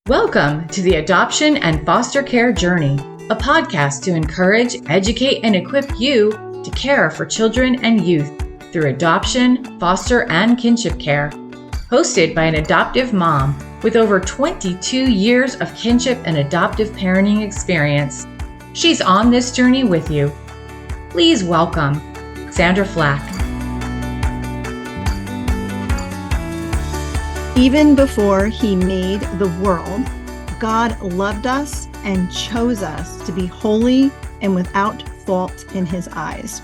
Welcome to the Adoption and Foster Care Journey, a podcast to encourage, educate, and equip you to care for children and youth through adoption, foster, and kinship care. Hosted by an adoptive mom with over 22 years of kinship and adoptive parenting experience. She's on this journey with you. Please welcome Sandra Flach. Even before he made the world, God loved us and chose us to be holy and without fault in his eyes.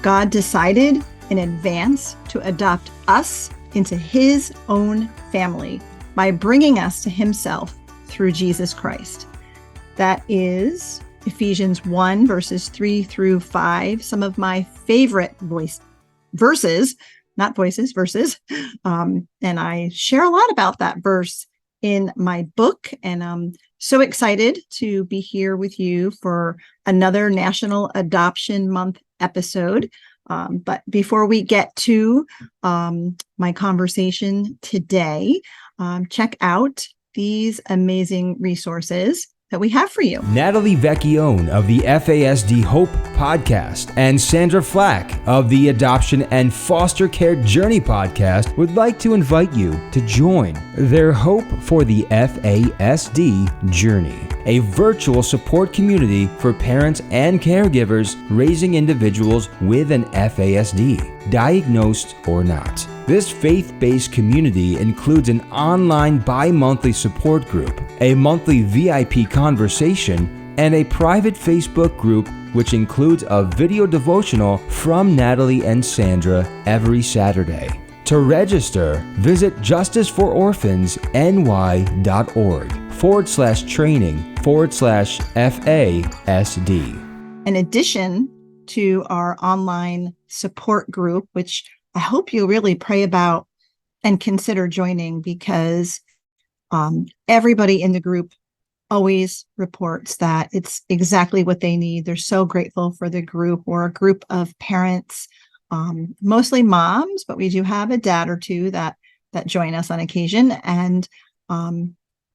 God decided in advance to adopt us into his own family by bringing us to himself through Jesus Christ. That is Ephesians 1, verses 3 through 5, some of my favorite verses. And I share a lot about that verse in my book. And I'm so excited to be here with you for another National Adoption Month episode. But before we get to my conversation today, check out these amazing resources that we have for you. Natalie Vecchione of the FASD Hope podcast and Sandra Flach of the Adoption and Foster Care Journey podcast would like to invite you to join their Hope for the FASD Journey, a virtual support community for parents and caregivers raising individuals with an FASD, diagnosed or not. This faith-based community includes an online bi-monthly support group, a monthly VIP conversation, and a private Facebook group which includes a video devotional from Natalie and Sandra every Saturday. To register, visit justiceforoorphans.org/training/FASD. In addition to our online support group, which I hope you really pray about and consider joining, because everybody in the group always reports that it's exactly what they need. They're so grateful for the group. We're a group of parents, mostly moms, but we do have a dad or two that join us on occasion. And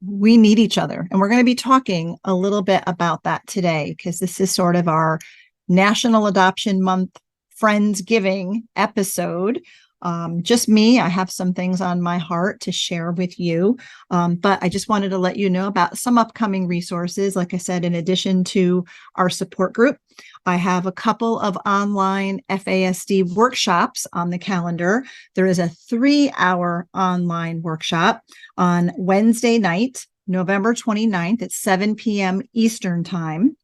we need each other. And we're going to be talking a little bit about that today, because this is sort of our National Adoption Month Friendsgiving episode. Just me, I have some things on my heart to share with you, but I just wanted to let you know about some upcoming resources. Like I said, in addition to our support group, I have a couple of online FASD workshops on the calendar. There is a 3-hour online workshop on Wednesday night, November 29th at 7 p.m. Eastern Time.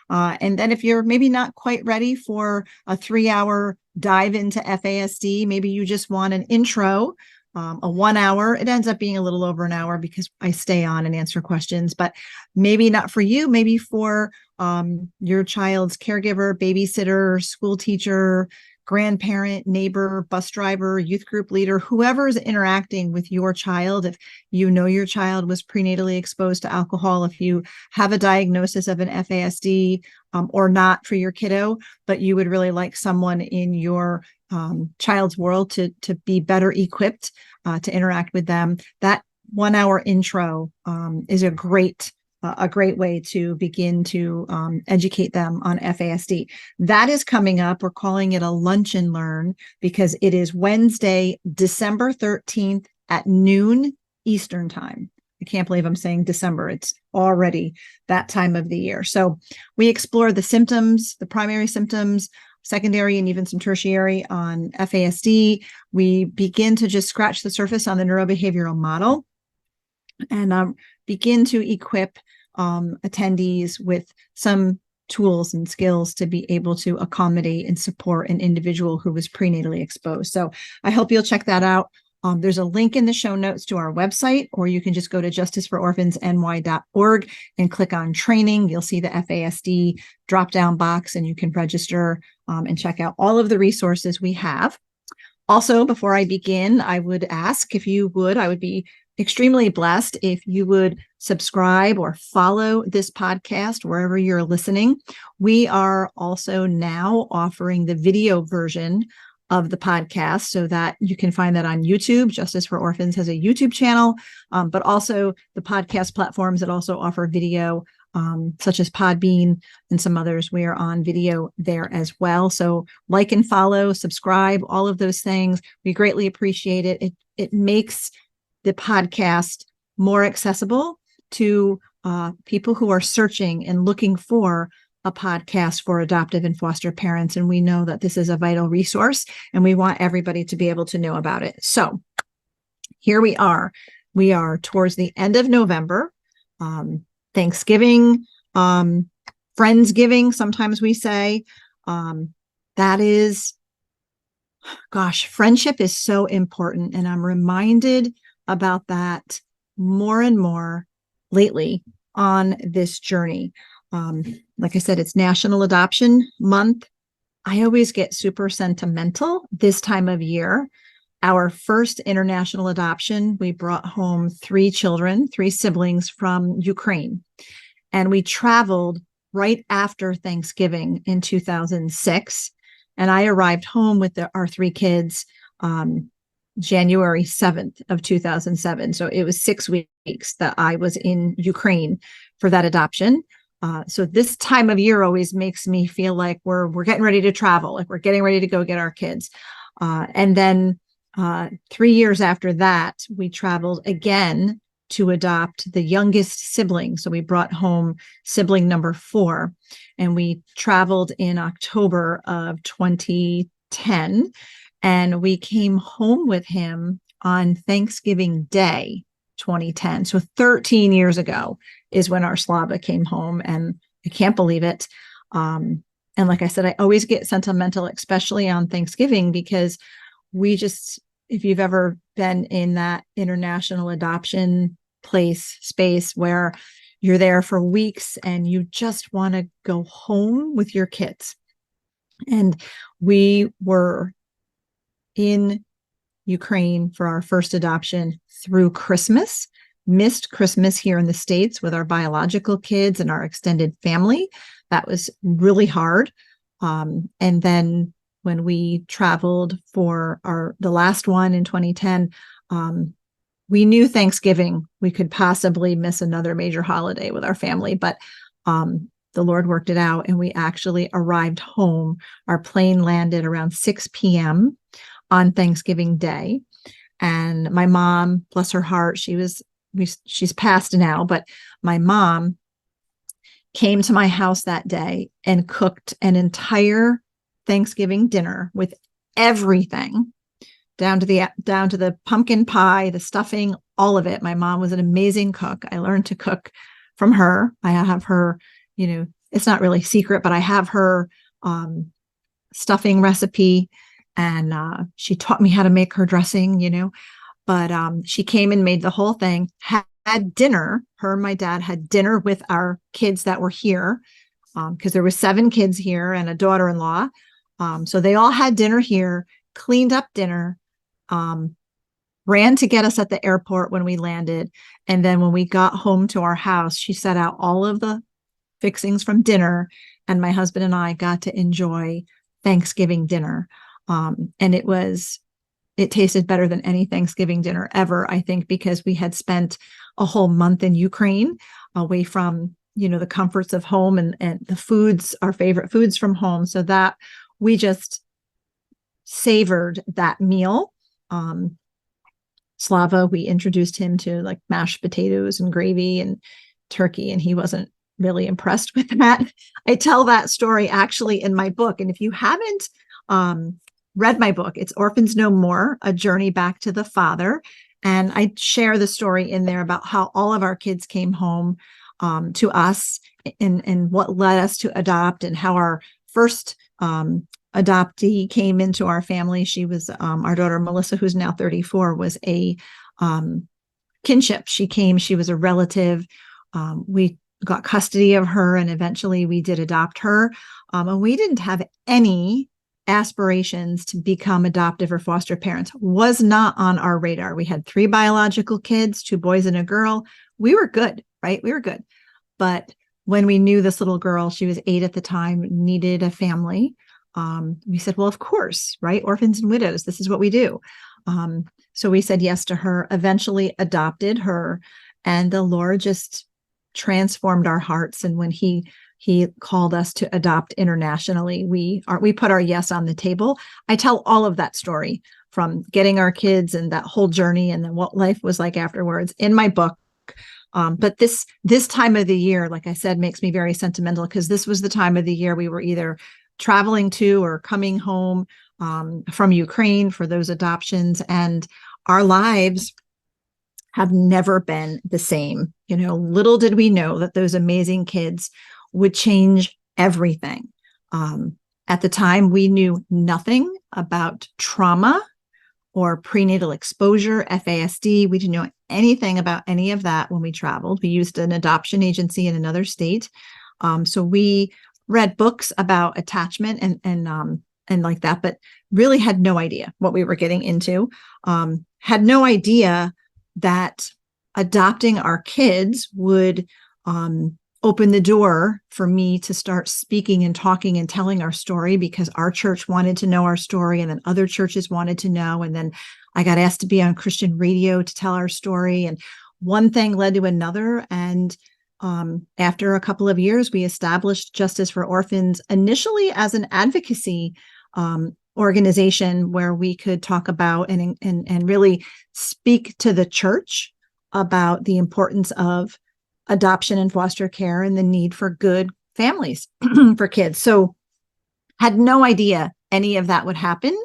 And then if you're maybe not quite ready for a 3-hour dive into FASD, maybe you just want an intro, a 1 hour. It ends up being a little over an hour because I stay on and answer questions, but maybe not for you, maybe for your child's caregiver, babysitter, school teacher, grandparent, neighbor, bus driver, youth group leader, whoever is interacting with your child. If you know your child was prenatally exposed to alcohol, if you have a diagnosis of an FASD or not for your kiddo, but you would really like someone in your child's world to be better equipped to interact with them, that 1 hour intro is a great way to begin to educate them on FASD. That is coming up. We're calling it a lunch and learn because it is Wednesday, December 13th at noon Eastern Time. I can't believe I'm saying December. It's already that time of the year. So we explore the symptoms, the primary symptoms, secondary, and even some tertiary on FASD. We begin to just scratch the surface on the neurobehavioral model and begin to equip attendees with some tools and skills to be able to accommodate and support an individual who was prenatally exposed. So I hope you'll check that out. There's a link in the show notes to our website, or you can just go to justiceforoorphansny.org and click on training. You'll see the FASD drop-down box and you can register and check out all of the resources we have. Also, before I begin, I would ask if you would, I would be extremely blessed if you would subscribe or follow this podcast wherever you're listening. We are also now offering the video version of the podcast, so that you can find that on YouTube. Justice for Orphans has a YouTube channel, but also the podcast platforms that also offer video, such as Podbean and some others. We are on video there as well. So like and follow, subscribe, all of those things. We greatly appreciate it. It makes the podcast more accessible to people who are searching and looking for a podcast for adoptive and foster parents. And we know that this is a vital resource, and we want everybody to be able to know about it. So here we are. We are towards the end of November. Thanksgiving, Friendsgiving, sometimes we say. That is, gosh, friendship is so important. And I'm reminded about that more and more lately on this journey. Like I said, it's National Adoption Month. I always get super sentimental this time of year. Our first international adoption, we brought home 3 children, 3 siblings from Ukraine. And we traveled right after Thanksgiving in 2006. And I arrived home with our 3 kids January 7th of 2007. So it was 6 weeks that I was in Ukraine for that adoption. So this time of year always makes me feel like we're getting ready to travel, like we're getting ready to go get our kids. And then 3 years after that, we traveled again to adopt the youngest sibling. So we brought home sibling number 4, and we traveled in October of 2010, and we came home with him on Thanksgiving Day, 2010. So 13 years ago is when our Slava came home, and I can't believe it. And like I said, I always get sentimental, especially on Thanksgiving, because if you've ever been in that international adoption space where you're there for weeks and you just want to go home with your kids. And we were in Ukraine for our first adoption through Christmas, missed Christmas here in the States with our biological kids and our extended family. That was really hard. And then when we traveled for the last one in 2010, we knew Thanksgiving, we could possibly miss another major holiday with our family, but the Lord worked it out, and we actually arrived home. Our plane landed around 6 p.m. on Thanksgiving Day. And my mom, bless her heart, she's passed now, but my mom came to my house that day and cooked an entire Thanksgiving dinner with everything, down to the pumpkin pie, the stuffing, all of it. My mom was an amazing cook. I learned to cook from her. I have her, it's not really secret, but I have her stuffing recipe, and she taught me how to make her dressing, but she came and made the whole thing, had dinner. Her and my dad had dinner with our kids that were here, because there were 7 kids here and a daughter-in-law. So they all had dinner here, cleaned up dinner, ran to get us at the airport when we landed. And then when we got home to our house, she set out all of the fixings from dinner, and my husband and I got to enjoy Thanksgiving dinner. And it tasted better than any Thanksgiving dinner ever, I think, because we had spent a whole month in Ukraine away from, the comforts of home and the foods, our favorite foods from home. So that we just savored that meal. Slava, we introduced him to like mashed potatoes and gravy and turkey, and he wasn't really impressed with that. I tell that story actually in my book. And if you haven't read my book, it's Orphans No More, A Journey Back to the Father. And I share the story in there about how all of our kids came home to us, and what led us to adopt, and how our first adoptee came into our family. She was our daughter Melissa, who's now 34, was a kinship. She was a relative. We got custody of her, and eventually we did adopt her. And we didn't have any aspirations to become adoptive or foster parents. Was not on our radar. We had 3 biological kids, 2 boys and a girl. We were good, right? We were good. But when we knew this little girl, she was 8 at the time, needed a family, we said, well, of course, right? Orphans and widows, this is what we do. So we said yes to her, eventually adopted her, and the Lord just transformed our hearts. And when he called us to adopt internationally, we put our yes on the table. I tell all of that story from getting our kids and that whole journey and then what life was like afterwards in my book. But this time of the year, like I said, makes me very sentimental because this was the time of the year we were either traveling to or coming home from Ukraine for those adoptions. And our lives have never been the same. Little did we know that those amazing kids would change everything. At the time, we knew nothing about trauma or prenatal exposure, FASD. We didn't know anything about any of that when we traveled. We used an adoption agency in another state. So we read books about attachment and like that, but really had no idea what we were getting into. Had no idea that adopting our kids would open the door for me to start speaking and talking and telling our story, because our church wanted to know our story, and then other churches wanted to know. And then I got asked to be on Christian radio to tell our story, and one thing led to another. And after a couple of years, we established Justice for Orphans initially as an advocacy organization where we could talk about and really speak to the church about the importance of adoption and foster care and the need for good families for kids. So had no idea any of that would happen,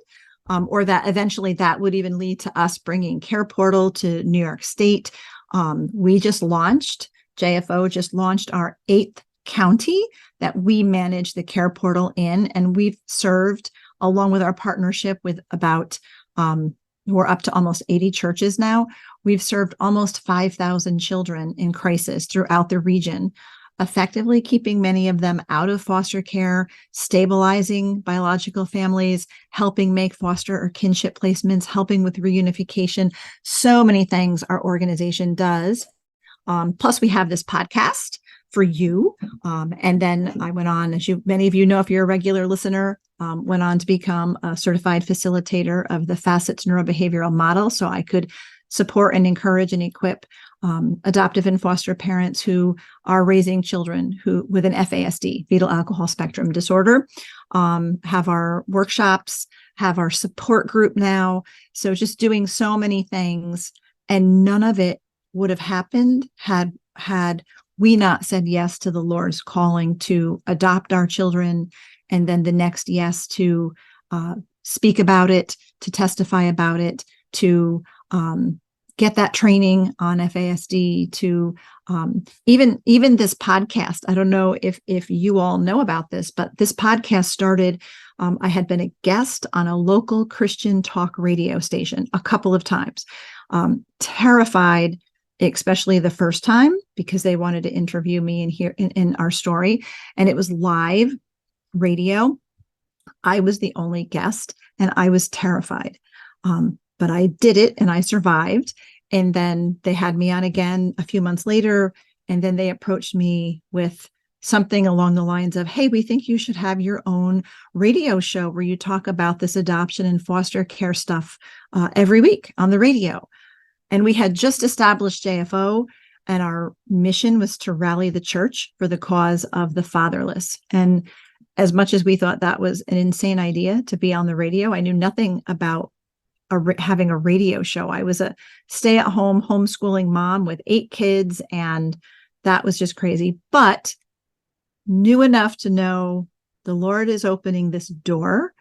or that eventually that would even lead to us bringing Care Portal to New York State. JFO just launched our 8th county that we manage the Care Portal in, and we've served, along with our partnership with about, we're up to almost 80 churches now. We've served almost 5,000 children in crisis throughout the region, effectively keeping many of them out of foster care, stabilizing biological families, helping make foster or kinship placements, helping with reunification. So many things our organization does. Plus, we have this podcast for you. And then I went on, as many of you know, if you're a regular listener, went on to become a certified facilitator of the Facets Neurobehavioral Model, so I could support and encourage and equip adoptive and foster parents who are raising children who with an FASD, fetal alcohol spectrum disorder, have our workshops, have our support group now. So just doing so many things, and none of it would have happened had we not said yes to the Lord's calling to adopt our children, and then the next yes to speak about it, to testify about it, to get that training on FASD, to even this podcast. I don't know if you all know about this, but this podcast started, I had been a guest on a local Christian talk radio station a couple of times, terrified, especially the first time, because they wanted to interview me and hear in our story. And it was live radio. I was the only guest and I was terrified. But I did it and I survived. And then they had me on again a few months later. And then they approached me with something along the lines of, hey, we think you should have your own radio show where you talk about this adoption and foster care stuff every week on the radio. And we had just established JFO, and our mission was to rally the church for the cause of the fatherless. And as much as we thought that was an insane idea to be on the radio, I knew nothing about having a radio show. I was a stay-at-home homeschooling mom with 8 kids, and that was just crazy. But knew enough to know the Lord is opening this door.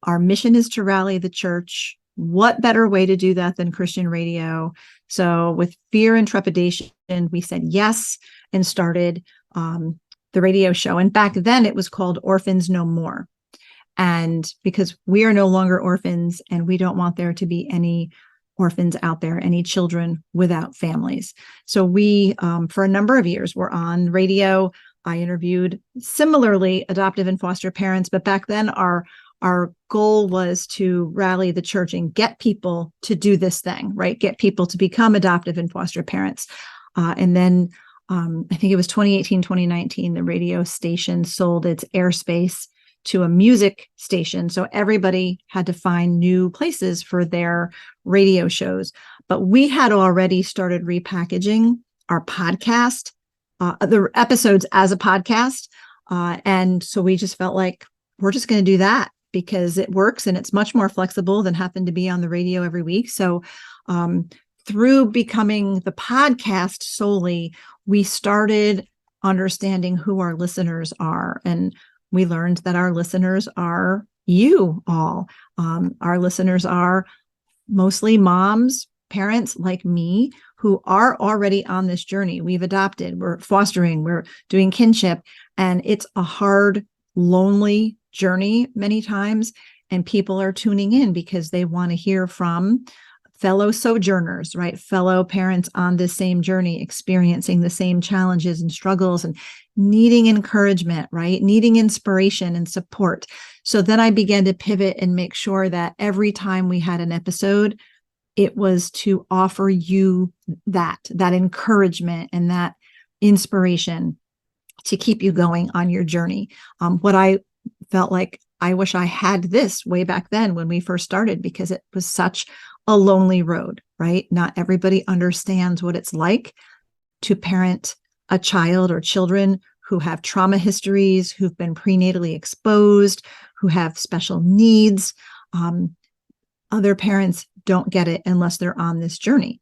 Our mission is to rally the church. What better way to do that than Christian radio? So with fear and trepidation, we said yes and started the radio show. And back then it was called Orphans No More. And because we are no longer orphans, and we don't want there to be any orphans out there, any children without families. So we, for a number of years, were on radio. I interviewed similarly adoptive and foster parents, but back then our goal was to rally the church and get people to do this thing, right? Get people to become adoptive and foster parents. And then I think it was 2018, 2019, the radio station sold its airspace to a music station. So everybody had to find new places for their radio shows. But we had already started repackaging our podcast, the episodes as a podcast. And so we just felt like we're just going to do that because it works and it's much more flexible than having to be on the radio every week. So through becoming the podcast solely, we started understanding who our listeners are. And we learned that our listeners are you all. Our listeners are mostly moms, parents like me who are already on this journey. We've adopted, we're fostering, we're doing kinship, and it's a hard, lonely journey many times. And people are tuning in because they want to hear from fellow sojourners, right? Fellow parents on this same journey, experiencing the same challenges and struggles and needing encouragement, right? Needing inspiration and support. So then I began to pivot and make sure that every time we had an episode, it was to offer you that encouragement and that inspiration to keep you going on your journey. What I felt like, I wish I had this way back then when we first started, because it was such a lonely road, right? Not everybody understands what it's like to parent a child or children who have trauma histories, who've been prenatally exposed, who have special needs. Other parents don't get it unless they're on this journey.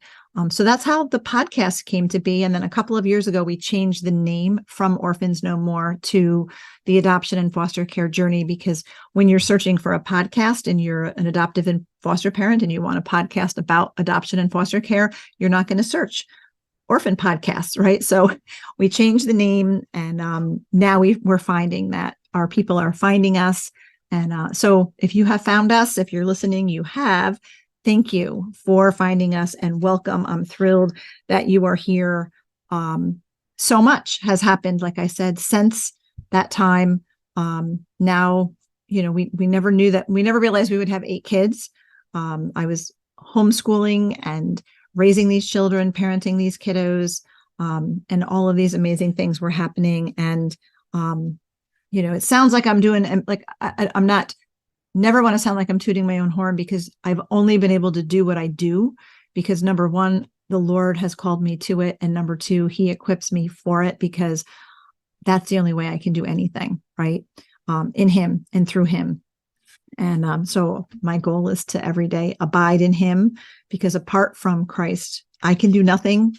So that's how the podcast came to be. And then a couple of years ago, we changed the name from Orphans No More to the Adoption and Foster Care Journey, because when you're searching for a podcast and you're an adoptive and foster parent and you want a podcast about adoption and foster care, you're not going to search orphan podcasts, right? So we changed the name, and now we're finding that our people are finding us. And so if you have found us, if you're listening, you have. Thank you for finding us and welcome. I'm thrilled that you are here. So much has happened, like I said, since that time. Now, we never knew that. We never realized we would have 8 kids. I was homeschooling and raising these children, parenting these kiddos, and all of these amazing things were happening. And, it sounds like I'm doing, like, I'm not, never want to sound like I'm tooting my own horn, because I've only been able to do what I do because, number one, the Lord has called me to it. And number two, he equips me for it, because that's the only way I can do anything, right? In him and through him. And so my goal is to every day abide in him, because apart from Christ, I can do nothing.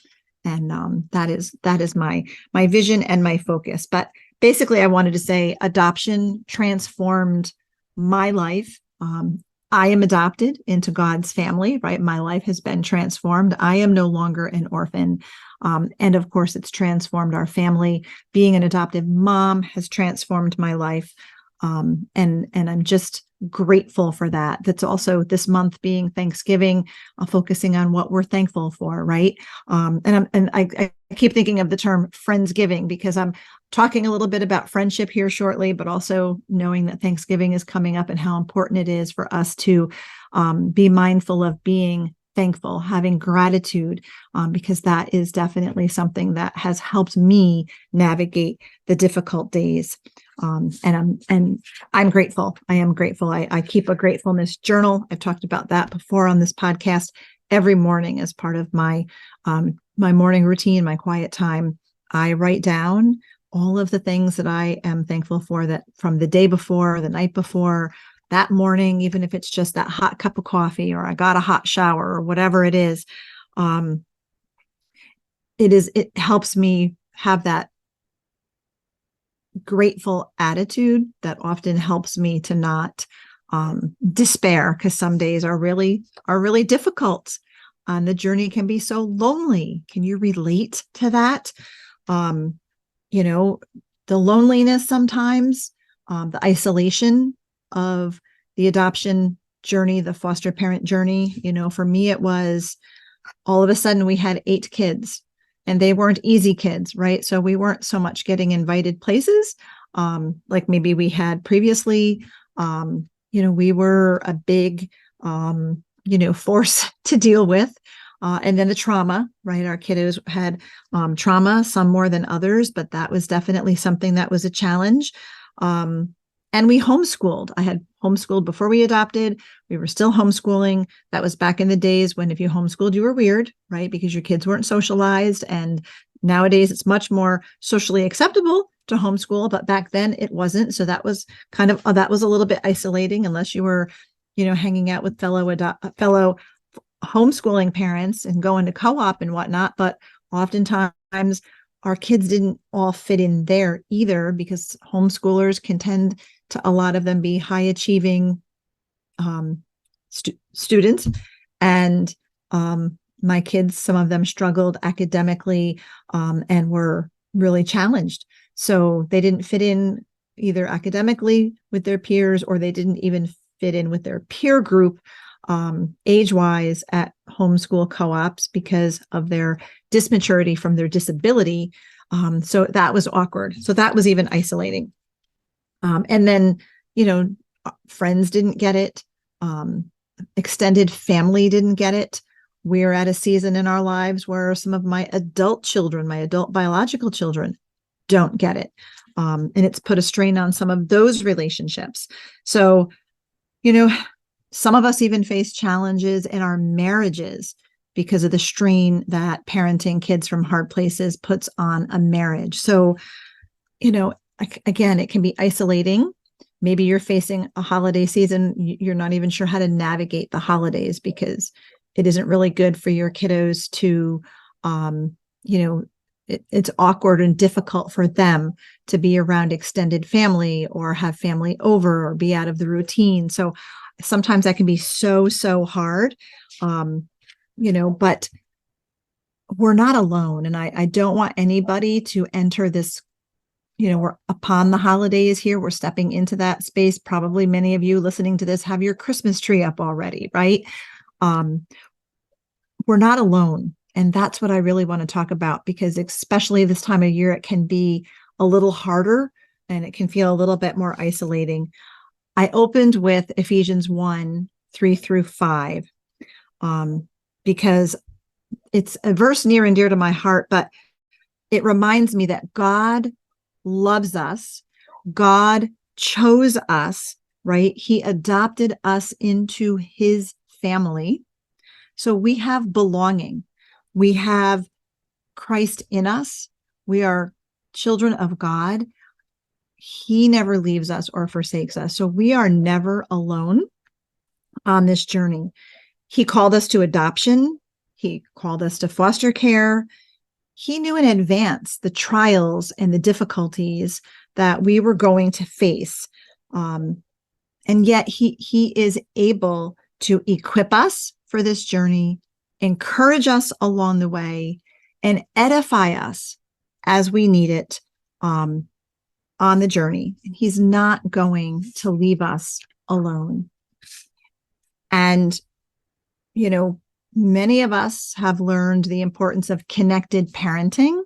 And that is my vision and my focus. But basically, I wanted to say adoption transformed my life. I am adopted into God's family, right? My life has been transformed. I am no longer an orphan. And of course, it's transformed our family. Being an adoptive mom has transformed my life. And I'm just grateful for that. That's also this month being Thanksgiving, focusing on what we're thankful for, right? And I keep thinking of the term Friendsgiving, because I'm talking a little bit about friendship here shortly, but also knowing that Thanksgiving is coming up and how important it is for us to be mindful of being thankful, having gratitude, because that is definitely something that has helped me navigate the difficult days. And I'm grateful. I am grateful. I keep a gratefulness journal. I've talked about that before on this podcast. Every morning, as part of my my morning routine, my quiet time, I write down all of the things that I am thankful for, that from the day before, the night before, that morning, even if it's just that hot cup of coffee or I got a hot shower or whatever it is. It helps me have that grateful attitude that often helps me to not despair, because some days are really difficult. And the journey can be so lonely. Can you relate to that? The loneliness sometimes, the isolation of the adoption journey, the foster parent journey. For me, it was all of a sudden we had 8 kids, and they weren't easy kids, right? So we weren't so much getting invited places like maybe we had previously. We were a big, force to deal with. And then the trauma, right? Our kiddos had trauma, some more than others, but that was definitely something that was a challenge. And we homeschooled. I had homeschooled before we adopted. We were still homeschooling. That was back in the days when if you homeschooled, you were weird, right? Because your kids weren't socialized. And nowadays it's much more socially acceptable to homeschool, but back then it wasn't. So that was that was a little bit isolating unless you were, hanging out with fellow homeschooling parents and going to co-op and whatnot. But oftentimes our kids didn't all fit in there either, because homeschoolers can tend to, a lot of them, be high achieving students. And my kids, some of them struggled academically and were really challenged. So they didn't fit in either academically with their peers, or they didn't even fit in with their peer group age-wise at homeschool co-ops because of their dismaturity from their disability. So that was awkward. So that was even isolating. And then, friends didn't get it. Extended family didn't get it. We're at a season in our lives where some of my adult biological children don't get it. And it's put a strain on some of those relationships. So, some of us even face challenges in our marriages because of the strain that parenting kids from hard places puts on a marriage. So, again, it can be isolating. Maybe you're facing a holiday season. You're not even sure how to navigate the holidays because it isn't really good for your kiddos to, it's awkward and difficult for them to be around extended family or have family over or be out of the routine. So sometimes that can be so hard, but we're not alone. And I don't want anybody to enter this, we're upon the holidays here. We're stepping into that space. Probably many of you listening to this have your Christmas tree up already, right? We're not alone. And that's what I really want to talk about, because especially this time of year, it can be a little harder and it can feel a little bit more isolating. I opened with Ephesians 1:3-5, because it's a verse near and dear to my heart, but it reminds me that God loves us. God chose us, right? He adopted us into his family. So we have belonging. We have Christ in us. We are children of God. He never leaves us or forsakes us. So we are never alone on this journey. He called us to adoption. He called us to foster care. He knew in advance the trials and the difficulties that we were going to face. And yet he is able to equip us for this journey, encourage us along the way, and edify us as we need it on the journey. And he's not going to leave us alone. And, many of us have learned the importance of connected parenting.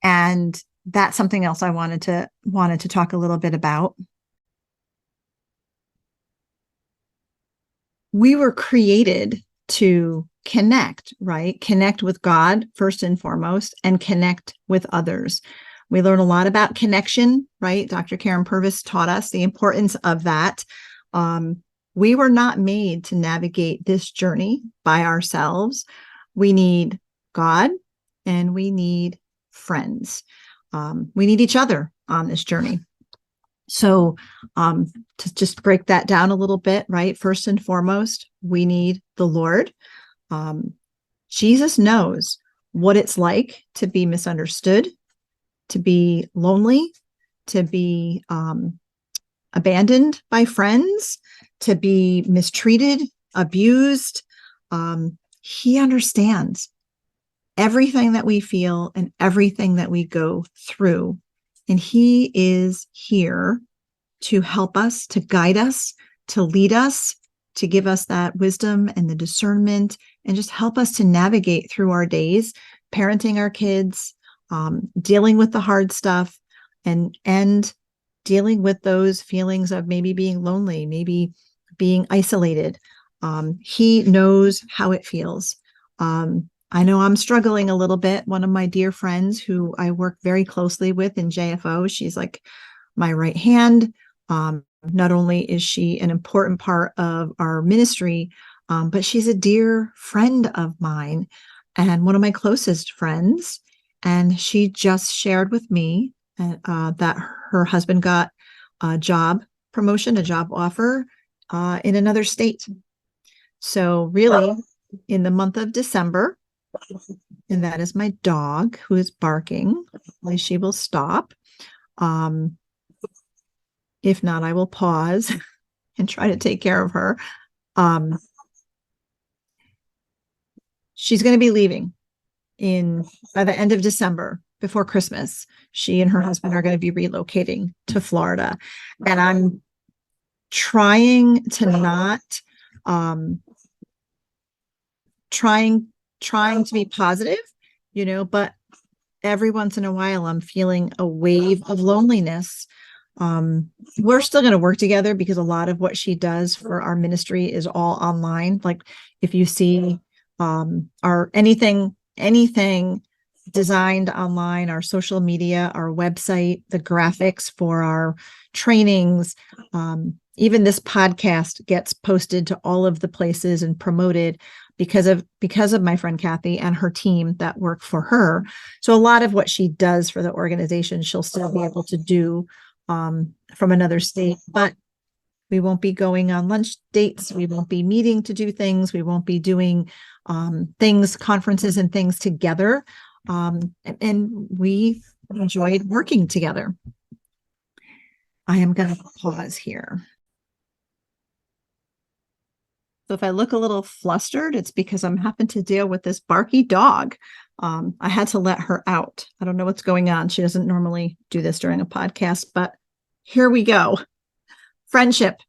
And that's something else I wanted to talk a little bit about. We were created to connect, right? Connect with God first and foremost, and connect with others. We learn a lot about connection, right? Dr. Karen Purvis taught us the importance of that. We were not made to navigate this journey by ourselves. We need God and we need friends. We need each other on this journey. So to just break that down a little bit, right? First and foremost, we need the Lord. Jesus knows what it's like to be misunderstood, to be lonely, to be abandoned by friends, to be mistreated, abused. He understands everything that we feel and everything that we go through. And he is here to help us, to guide us, to lead us, to give us that wisdom and the discernment, and just help us to navigate through our days, parenting our kids, dealing with the hard stuff, and dealing with those feelings of maybe being lonely, maybe being isolated. He knows how it feels. I know I'm struggling a little bit. One of my dear friends who I work very closely with in JFO, she's like my right hand. Not only is she an important part of our ministry, but she's a dear friend of mine and one of my closest friends. And she just shared with me that her husband got a job promotion, a job offer in another state. So really, in the month of December, and that is my dog who is barking. Hopefully she will stop. If not, I will pause and try to take care of her. She's going to be leaving by the end of December, before Christmas. She and her husband are going to be relocating to Florida. And I'm trying to not trying to be positive, but every once in a while I'm feeling a wave of loneliness. We're still going to work together because a lot of what she does for our ministry is all online. Like if you see our anything designed online, our social media, our website, the graphics for our trainings, even this podcast gets posted to all of the places and promoted because of my friend Kathy and her team that work for her. So a lot of what she does for the organization, she'll still be able to do from another state, but we won't be going on lunch dates. We won't be meeting to do things. We won't be doing conferences and things together. And we enjoyed working together. I am going to pause here. So if I look a little flustered, it's because I'm having to deal with this barky dog. I had to let her out. I don't know what's going on. She doesn't normally do this during a podcast, but here we go. Friendship.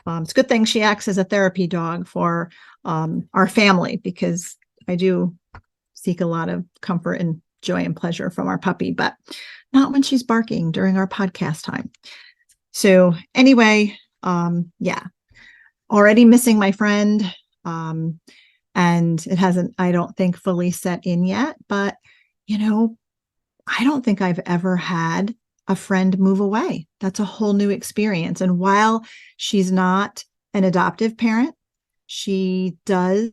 It's a good thing she acts as a therapy dog for our family, because I do seek a lot of comfort and joy and pleasure from our puppy, but not when she's barking during our podcast time. So anyway, already missing my friend. And it hasn't, I don't think, fully set in yet, but I don't think I've ever had a friend move away. That's a whole new experience. And while she's not an adoptive parent, she does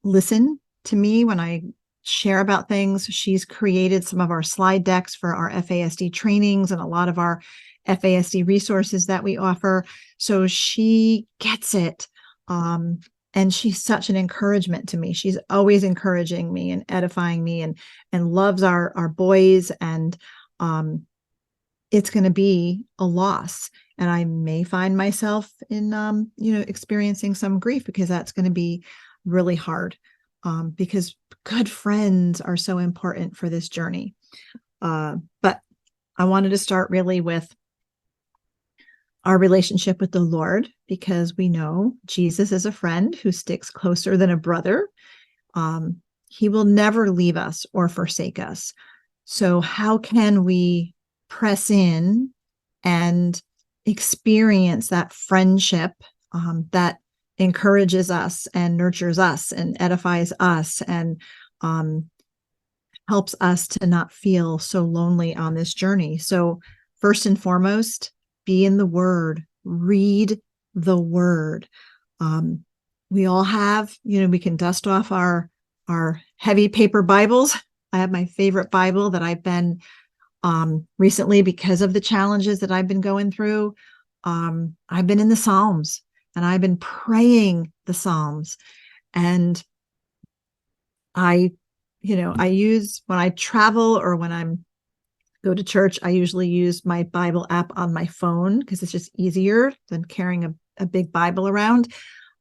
listen to me when I share about things. She's created some of our slide decks for our FASD trainings and a lot of our FASD resources that we offer. So she gets it. And she's such an encouragement to me. She's always encouraging me and edifying me and loves our boys. And it's going to be a loss. And I may find myself in, experiencing some grief, because that's going to be really hard, because good friends are so important for this journey. But I wanted to start really with our relationship with the Lord, because we know Jesus is a friend who sticks closer than a brother. He will never leave us or forsake us. So how can we press in and experience that friendship that encourages us and nurtures us and edifies us and helps us to not feel so lonely on this journey? So first and foremost, be in the Word, read the Word. We all have, we can dust off our heavy paper Bibles. I have my favorite Bible that I've been recently, because of the challenges that I've been going through. I've been in the Psalms, and I've been praying the Psalms. And I use, when I travel or when I'm go to church, I usually use my Bible app on my phone, because it's just easier than carrying a big Bible around.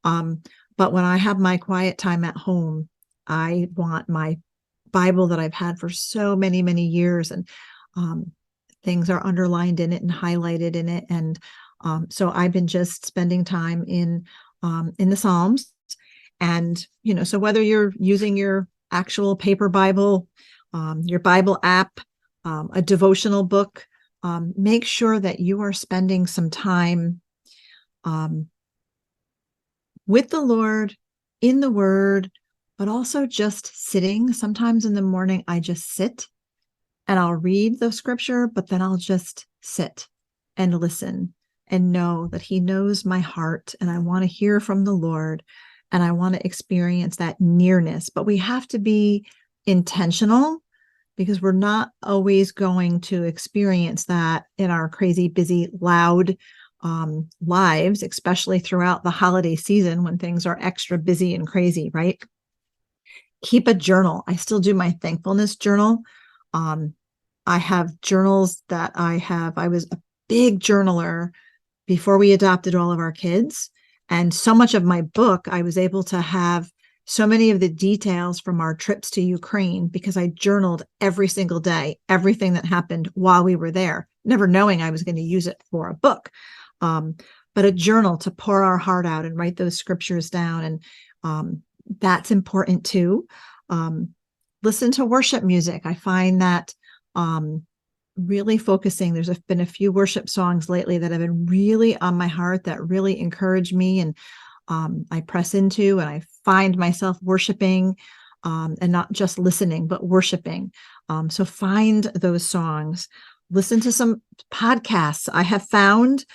But when I have my quiet time at home, I want my Bible that I've had for so many, many years, and things are underlined in it and highlighted in it. And so I've been just spending time in the Psalms. And, so whether you're using your actual paper Bible, your Bible app, a devotional book, make sure that you are spending some time with the Lord, in the Word, but also just sitting. Sometimes in the morning, I just sit and I'll read the scripture, but then I'll just sit and listen and know that he knows my heart, and I want to hear from the Lord, and I want to experience that nearness. But we have to be intentional, because we're not always going to experience that in our crazy, busy, loud lives, especially throughout the holiday season when things are extra busy and crazy, right? Keep a journal. I still do my thankfulness journal. I have journals that I was a big journaler before we adopted all of our kids. And so much of my book, I was able to have so many of the details from our trips to Ukraine because I journaled every single day, everything that happened while we were there, never knowing I was going to use it for a book. But a journal to pour our heart out and write those scriptures down. And that's important too. Listen to worship music. I find that really focusing. There's been a few worship songs lately that have been really on my heart that really encourage me, and I press into, and I find myself worshiping, and not just listening, but worshiping. So find those songs. Listen to some podcasts. I have found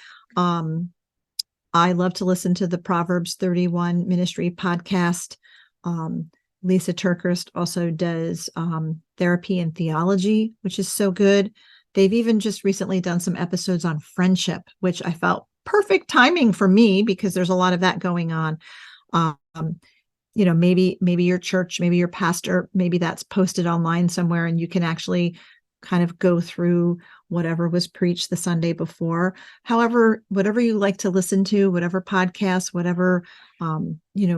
I love to listen to the Proverbs 31 ministry podcast. Lisa Turkhurst also does therapy and theology, which is so good. They've even just recently done some episodes on friendship, which I felt perfect timing for me because there's a lot of that going on. Maybe your church, maybe your pastor, maybe that's posted online somewhere and you can actually kind of go through whatever was preached the Sunday before. However, whatever you like to listen to, whatever podcast, whatever,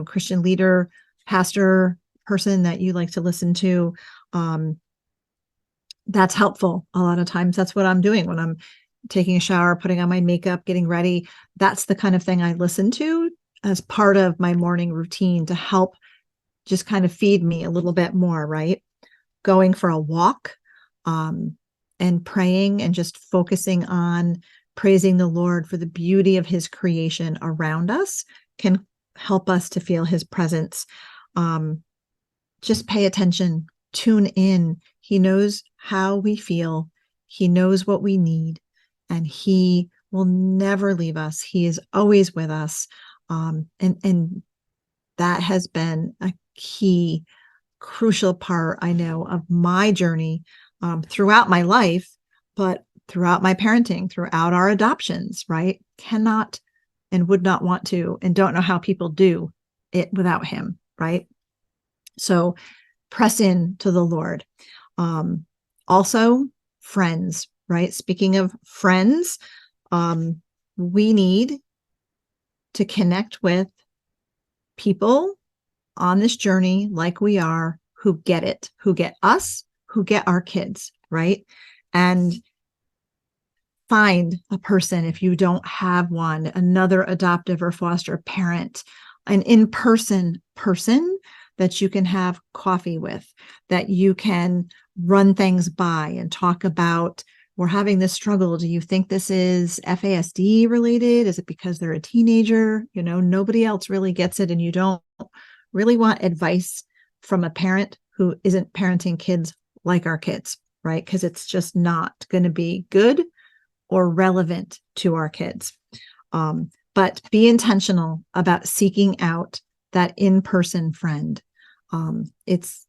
Christian leader, pastor, person that you like to listen to, that's helpful. A lot of times that's what I'm doing when I'm taking a shower, putting on my makeup, getting ready. That's the kind of thing I listen to as part of my morning routine to help just kind of feed me a little bit more, right? Going for a walk, and praying and just focusing on praising the Lord for the beauty of his creation around us can help us to feel his presence. Just pay attention, tune in. He knows how we feel. He knows what we need, and he will never leave us. He is always with us. And that has been a key, crucial part, I know, of my journey throughout my life, but throughout my parenting, throughout our adoptions, right? Cannot and would not want to, and don't know how people do it without him, right? So press in to the Lord. Also, friends, right? Speaking of friends, we need to connect with people on this journey like we are, who get it, who get us, who get our kids, right? And find a person, if you don't have one, another adoptive or foster parent, an in-person person that you can have coffee with, that you can run things by and talk about, we're having this struggle. Do you think this is FASD related? Is it because they're a teenager? Nobody else really gets it, and you don't really want advice from a parent who isn't parenting kids like our kids, right? Because it's just not going to be good or relevant to our kids. But be intentional about seeking out that in-person friend. It's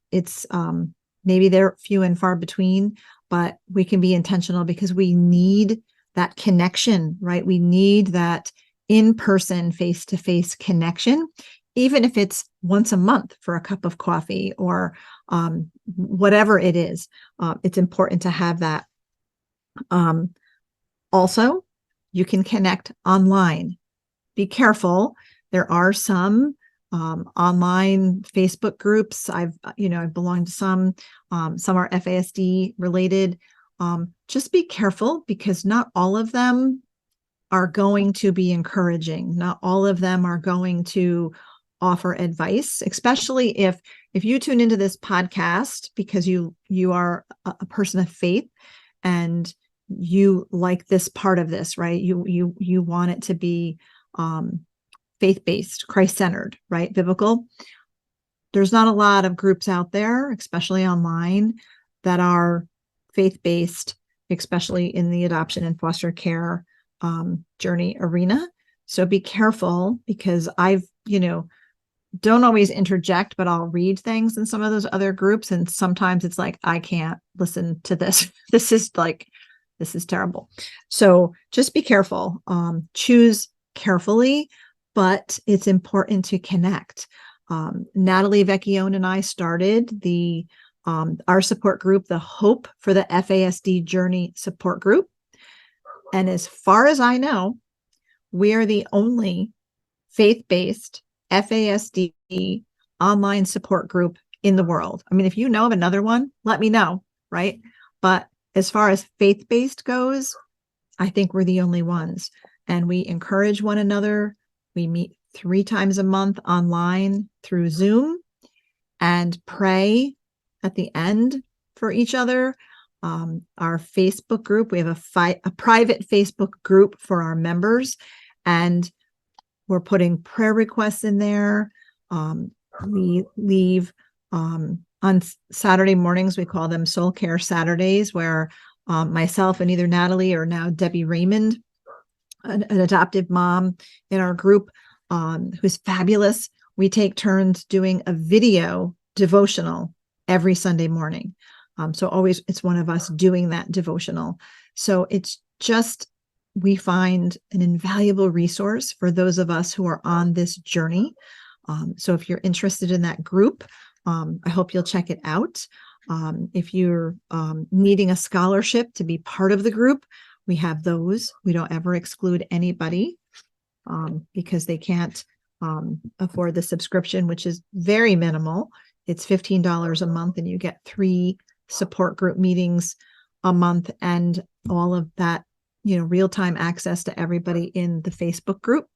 maybe they're few and far between, but we can be intentional because we need that connection, right? We need that in-person, face-to-face connection, even if it's once a month for a cup of coffee or whatever it is. It's important to have that. Also, you can connect online. Be careful. There are some online Facebook groups. I've belonged to some are FASD related. Just be careful, because not all of them are going to be encouraging. Not all of them are going to offer advice, especially if you tune into this podcast because you are a person of faith and you like this part of this, right? You want it to be faith-based, Christ-centered, right? Biblical. There's not a lot of groups out there, especially online, that are faith-based, especially in the adoption and foster care journey arena. So be careful, because I've, don't always interject, but I'll read things in some of those other groups. And sometimes it's like, I can't listen to this. This is terrible. So just be careful. Choose carefully, but it's important to connect. Natalie Vecchione and I started our support group, the Hope for the FASD Journey support group. And as far as I know, we are the only faith-based FASD online support group in the world. I mean, if you know of another one, let me know, right? But as far as faith-based goes, I think we're the only ones. And we encourage one another. We meet 3 times a month online through Zoom and pray at the end for each other. Our Facebook group, we have a private Facebook group for our members, and we're putting prayer requests in there. We leave on Saturday mornings, we call them Soul Care Saturdays, where myself and either Natalie or now Debbie Raymond, an adoptive mom in our group, who's fabulous, we take turns doing a video devotional every Sunday morning. So always it's one of us doing that devotional. So it's just, we find an invaluable resource for those of us who are on this journey. So if you're interested in that group, I hope you'll check it out. If you're needing a scholarship to be part of the group, we have those. We don't ever exclude anybody because they can't afford the subscription, which is very minimal. It's $15 a month, and you get 3 support group meetings a month, and all of that, real-time access to everybody in the Facebook group.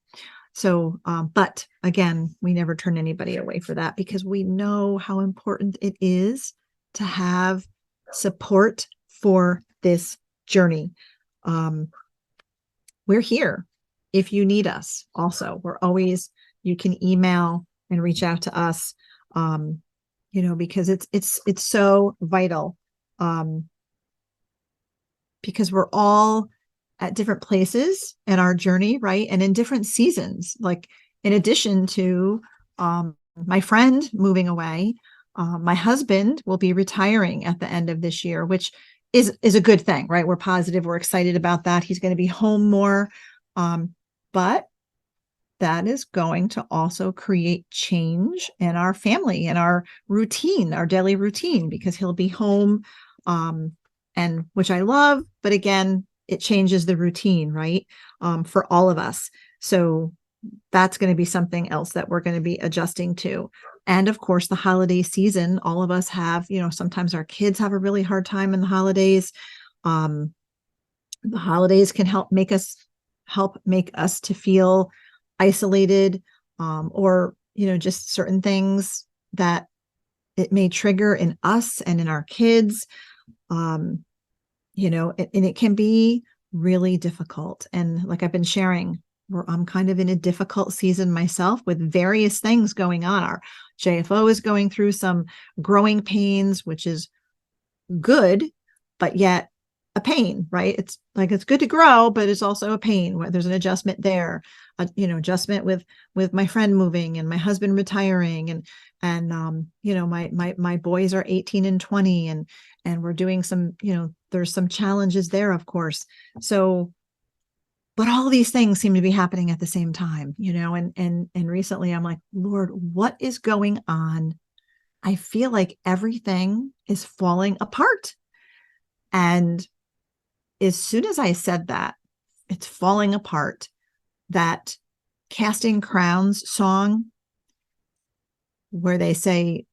So, but again, we never turn anybody away for that, because we know how important it is to have support for this journey. We're here if you need us. Also, you can email and reach out to us, because it's so vital, because we're all at different places in our journey, right? And in different seasons. Like, in addition to my friend moving away, my husband will be retiring at the end of this year, which is a good thing, right? We're positive, we're excited about that. He's going to be home more, but that is going to also create change in our family and our routine, our daily routine, because he'll be home, and which I love, but again, it changes the routine, right? For all of us. So that's going to be something else that we're going to be adjusting to. And of course, the holiday season, all of us have, sometimes our kids have a really hard time in the holidays. The holidays can help make us to feel isolated, or, just certain things that it may trigger in us and in our kids. And it can be really difficult. And like I've been sharing, I'm kind of in a difficult season myself with various things going on. Our JFO is going through some growing pains, which is good, but yet a pain, right? It's like, it's good to grow, but it's also a pain where there's an adjustment there, adjustment with my friend moving and my husband retiring, and my boys are 18 and 20, and we're doing some, there's some challenges there, of course. So, but all these things seem to be happening at the same time, and recently I'm like, Lord, what is going on? I feel like everything is falling apart. And as soon as I said that, it's falling apart, that Casting Crowns song, where they say,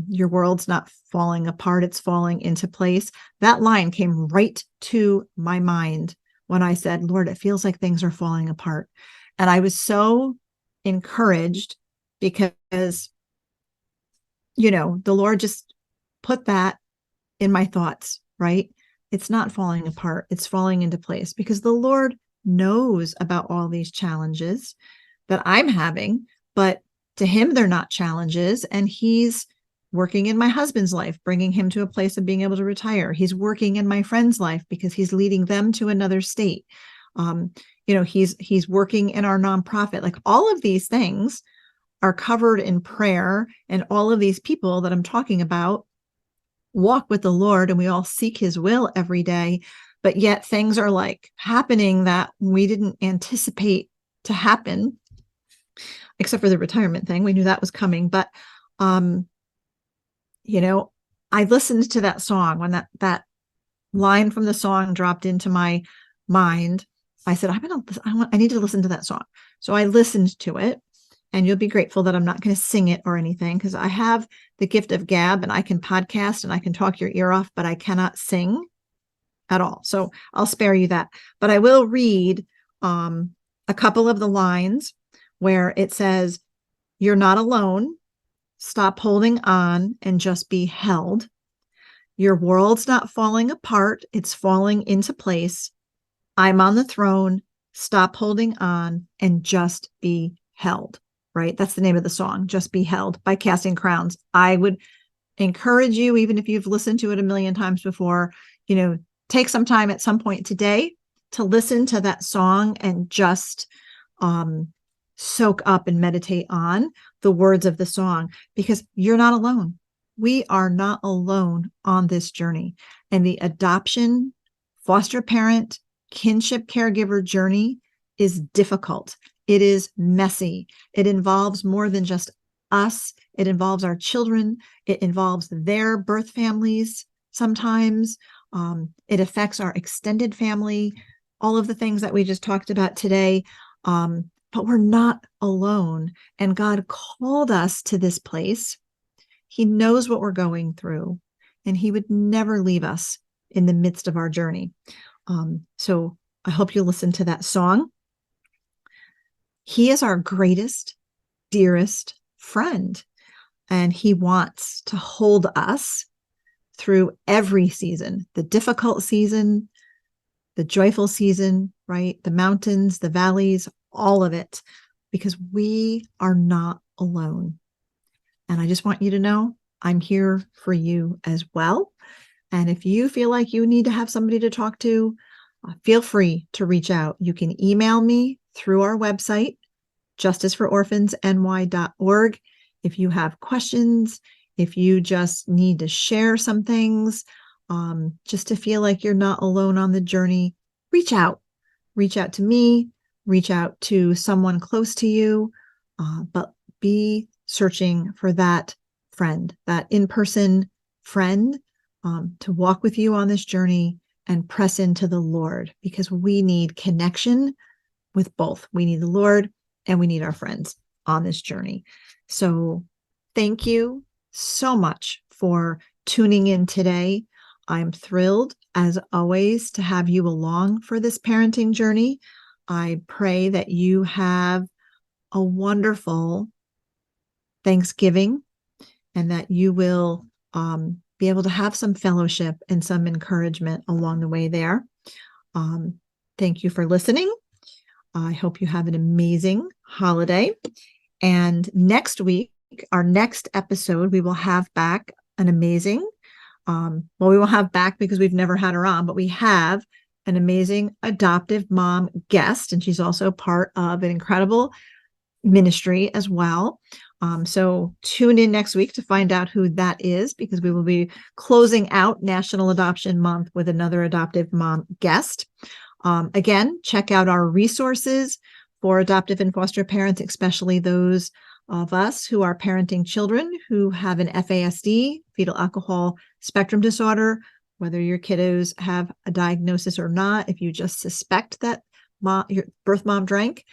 your world's not falling apart, it's falling into place. That line came right to my mind when I said, Lord, it feels like things are falling apart. And I was so encouraged because, the Lord just put that in my thoughts, right? It's not falling apart. It's falling into place, because the Lord knows about all these challenges that I'm having, but to him, they're not challenges. And he's working in my husband's life, bringing him to a place of being able to retire. He's working in my friend's life because he's leading them to another state. He's working in our nonprofit. Like, all of these things are covered in prayer, and all of these people that I'm talking about walk with the Lord, and we all seek his will every day. But yet things are like happening that we didn't anticipate to happen, except for the retirement thing. We knew that was coming. But, I listened to that song when that line from the song dropped into my mind. I said, I need to listen to that song. So I listened to it, and you'll be grateful that I'm not going to sing it or anything, because I have the gift of gab and I can podcast and I can talk your ear off, but I cannot sing at all. So I'll spare you that. But I will read a couple of the lines where it says, "You're not alone. Stop holding on and just be held. Your world's not falling apart. It's falling into place. I'm on the throne. Stop holding on and just be held." Right? That's the name of the song, "Just Be Held" by Casting Crowns. I would encourage you, even if you've listened to it a million times before, take some time at some point today to listen to that song and just soak up and meditate on the words of the song, because you're not alone. We are not alone on this journey. And the adoption, foster parent, kinship caregiver journey is difficult. It is messy. It involves more than just us. It involves our children. It involves their birth families sometimes. It affects our extended family, all of the things that we just talked about today. But we're not alone. And God called us to this place. He knows what we're going through, and he would never leave us in the midst of our journey. So I hope you listen to that song. He is our greatest, dearest friend, and he wants to hold us through every season, the difficult season, the joyful season, right? The mountains, the valleys, all of it, because we are not alone. And I just want you to know I'm here for you as well. And if you feel like you need to have somebody to talk to, feel free to reach out. You can email me through our website, justicefororphansny.org. If you have questions, if you just need to share some things, just to feel like you're not alone on the journey, reach out. Reach out to me, reach out to someone close to you, but be searching for that friend, that in-person friend, to walk with you on this journey and press into the Lord, because we need connection with both. We need the Lord and we need our friends on this journey. So thank you so much for tuning in today. I'm thrilled, as always, to have you along for this parenting journey. I pray that you have a wonderful Thanksgiving, and that you will be able to have some fellowship and some encouragement along the way there. Thank you for listening. I hope you have an amazing holiday. And next week, our next episode, we will have back an amazing, we won't have back because we've never had her on, but we have an amazing adoptive mom guest, and she's also part of an incredible ministry as well. So tune in next week to find out who that is, because we will be closing out National Adoption Month with another adoptive mom guest. Again, check out our resources for adoptive and foster parents, especially those of us who are parenting children who have an FASD, fetal alcohol spectrum disorder, whether your kiddos have a diagnosis or not. If you just suspect that your birth mom drank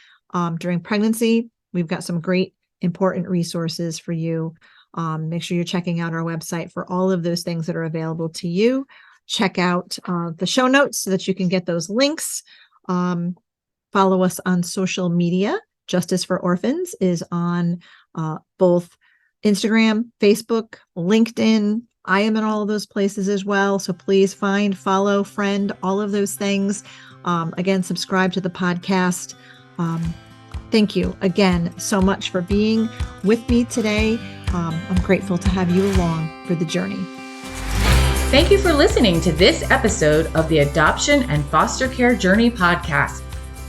during pregnancy, we've got some great, important resources for you. Make sure you're checking out our website for all of those things that are available to you. Check out the show notes so that you can get those links. Follow us on social media. Justice for Orphans is on both Instagram, Facebook, LinkedIn. I am in all of those places as well. So please find, follow, friend, all of those things. Again, subscribe to the podcast. Thank you again so much for being with me today. I'm grateful to have you along for the journey. Thank you for listening to this episode of the Adoption and Foster Care Journey podcast,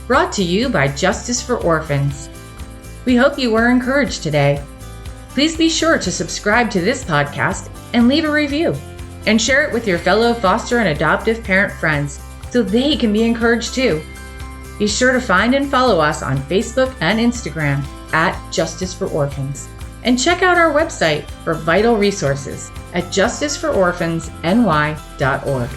brought to you by Justice for Orphans. We hope you were encouraged today. Please be sure to subscribe to this podcast and leave a review, and share it with your fellow foster and adoptive parent friends so they can be encouraged too. Be sure to find and follow us on Facebook and Instagram at Justice for Orphans, and check out our website for vital resources at justicefororphansny.org.